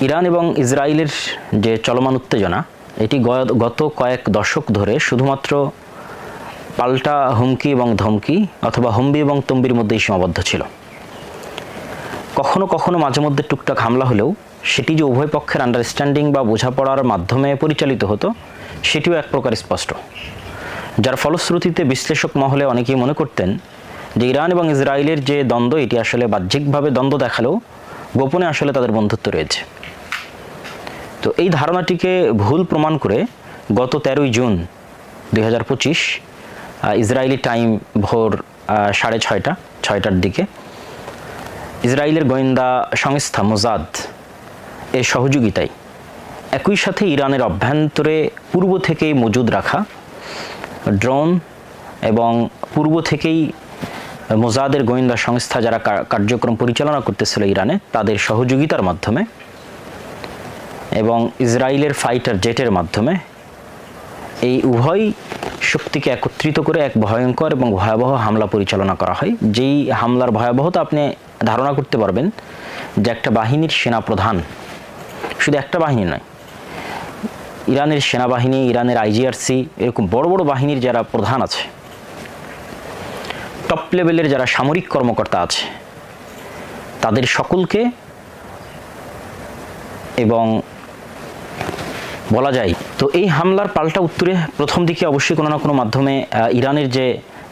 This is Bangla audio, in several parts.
ইরান এবং ইসরায়েলের যে চলমান উত্তেজনা এটি গত কয়েক দশক ধরে শুধুমাত্র পাল্টা হুমকি এবং ধমকি অথবা হুমবি এবং তম্বির মধ্যেই সীমাবদ্ধ ছিল। কখনো কখনো মাঝে মধ্যে টুকটাক হামলা হলেও সেটি যে উভয় পক্ষের আন্ডারস্ট্যান্ডিং বা বোঝাপড়ার মাধ্যমে পরিচালিত হতো সেটিও এক প্রকার স্পষ্ট, যার ফলশ্রুতিতে বিশ্লেষক মহলে অনেকেই মনে করতেন যে ইরান এবং ইসরায়েলের যে দ্বন্দ্ব এটি আসলে বাহ্যিকভাবে দ্বন্দ্ব দেখালেও গোপনে আসলে তাদের বন্ধুত্ব রয়েছে। তো এই ধারণাটিকে ভুল প্রমাণ করে গত 13ই জুন 2025 ইসরায়েলি টাইম ভোর 6:30টার দিকে ইসরায়েলের গোয়েন্দা সংস্থা মোসাদ এর সহযোগিতায় একই সাথে ইরানের অভ্যন্তরে পূর্ব থেকেই মজুদ রাখা ড্রোন এবং পূর্ব থেকেই মোসাদের গোয়েন্দা সংস্থা যারা কার্যক্রম পরিচালনা করতেছিল ইরানে তাদের সহযোগিতার মাধ্যমে এবং ইসরায়েলের ফাইটার জেটের মাধ্যমে এই উভয় শক্তিকে একত্রিত করে এক ভয়ঙ্কর এবং ভয়াবহ হামলা পরিচালনা করা হয়। যেই হামলার ভয়াবহতা আপনি ধারণা করতে পারবেন যে একটা বাহিনীর সেনাপ্রধান, শুধু একটা বাহিনী নয়, ইরানের সেনাবাহিনী, ইরানের আইজিআরসি, এরকম বড় বড় বাহিনীর যারা প্রধান আছে, টপ লেভেলের যারা সামরিক কর্মকর্তা আছে, তাদের সকলকে এবং বলা যায় তো এই হামলার পাল্টা উত্তরে প্রথম দিকে অবশ্যই কোনো না কোনো মাধ্যমে ইরানের যে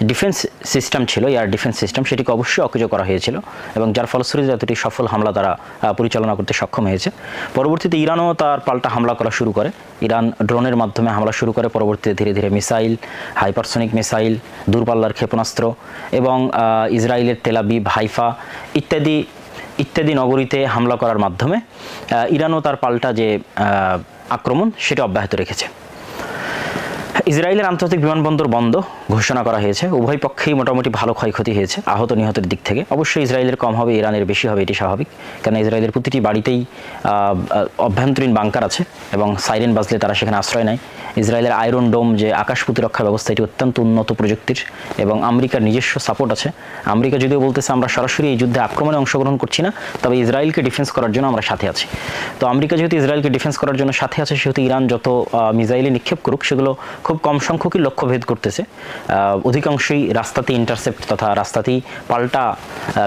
ডিফেন্স সিস্টেম ছিল, এয়ার ডিফেন্স সিস্টেম, সেটিকে অবশ্যই অকেজো করা হয়েছিল এবং যার ফলশ্রুতিতে এতটি সফল হামলা তারা পরিচালনা করতে সক্ষম হয়েছে। পরবর্তীতে ইরানও তার পাল্টা হামলা করা শুরু করে। ইরান ড্রোনের মাধ্যমে হামলা শুরু করে, পরবর্তীতে ধীরে ধীরে মিসাইল, হাইপারসনিক মিসাইল, দূরপাল্লার ক্ষেপণাস্ত্র এবং ইসরায়েলের তেল আবিব, হাইফা ইত্যাদি নগরীতে হামলা করার মাধ্যমে ইরানও তার পাল্টা যে আক্রমণ সেটা অব্যাহত রেখেছে। ইসরায়েলের আন্তর্জাতিক বিমানবন্দর বন্ধ ঘোষণা করা হয়েছে। উভয় পক্ষেই মোটামুটি ভালো ক্ষয়ক্ষতি হয়েছে আহত নিহতের দিক থেকে। অবশ্যই ইসরায়েলের কম হবে, ইরানের বেশি হবে, এটি স্বাভাবিক, কারণ ইসরায়েলের প্রতিটি বাড়িতেই অভ্যন্তরীণ বাংকার আছে এবং সাইরেন বাজলে তারা সেখানে আশ্রয় নেয়। ইসরায়েলের আয়রন ডোম যে আকাশ প্রতিরক্ষা ব্যবস্থা, এটি অত্যন্ত উন্নত প্রযুক্তির এবং আমেরিকার নিজস্ব সাপোর্ট আছে। আমেরিকা যদিও বলতেছে আমরা সরাসরি এই যুদ্ধে আক্রমণে অংশগ্রহণ করছি না, তবে ইসরায়েলকে ডিফেন্স করার জন্য আমরা সাথে আছি। তো আমেরিকা যেহেতু ইসরায়েলকে ডিফেন্স করার জন্য সাথে আছে, সেহেতু ইরান যত মিসাইলে নিক্ষেপ করুক সেগুলো খুব কম সংখ্যকই লক্ষ্যভেদ করতেছে। অধিকাংশই রাস্তাতে ইন্টারসেপ্ট তথা রাস্তাতেই পাল্টা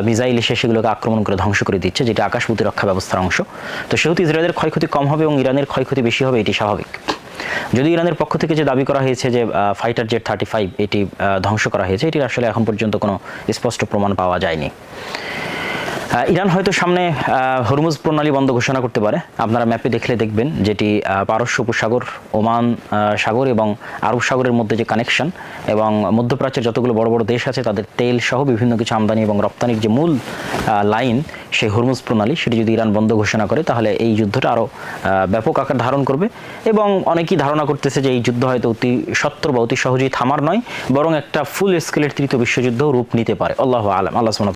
মিসাইল এসে সেগুলোকে আক্রমণ করে ধ্বংস করে দিচ্ছে, যেটা আকাশ প্রতিরক্ষা ব্যবস্থার অংশ। তো সেহেতু ইসরায়েলের ক্ষয়ক্ষতি কম হবে এবং ইরানের ক্ষয়ক্ষতি বেশি হবে, এটি স্বাভাবিক। যদি ইরানের পক্ষ থেকে যে দাবি করা হয়েছে যে ফাইটার জেট 35 এটি ধ্বংস করা হয়েছে, এটির আসলে এখন পর্যন্ত কোনো স্পষ্ট প্রমাণ পাওয়া যায়নি। ইরান হয়তো সামনে হরমুজ প্রণালী বন্ধ ঘোষণা করতে পারে। আপনারা ম্যাপে দেখলে দেখবেন যেটি পারস্য উপসাগর, ওমান সাগর এবং আরব সাগরের মধ্যে যে কানেকশন এবং মধ্যপ্রাচ্যের যতগুলো বড় বড় দেশ আছে তাদের তেল সহ বিভিন্ন কিছু আমদানি এবং রপ্তানির যে মূল লাইন, সেই হরমুজ প্রণালী, সেটি যদি ইরান বন্ধ ঘোষণা করে তাহলে এই যুদ্ধটা আরও ব্যাপক আকার ধারণ করবে এবং অনেকেই ধারণা করতেছে যে এই যুদ্ধ হয়তো অতি সত্বর বা অতি সহজেই থামার নয়, বরং একটা ফুল স্কেলের তৃতীয় বিশ্বযুদ্ধ রূপ নিতে পারে। আল্লাহু আলাম। আল্লাহ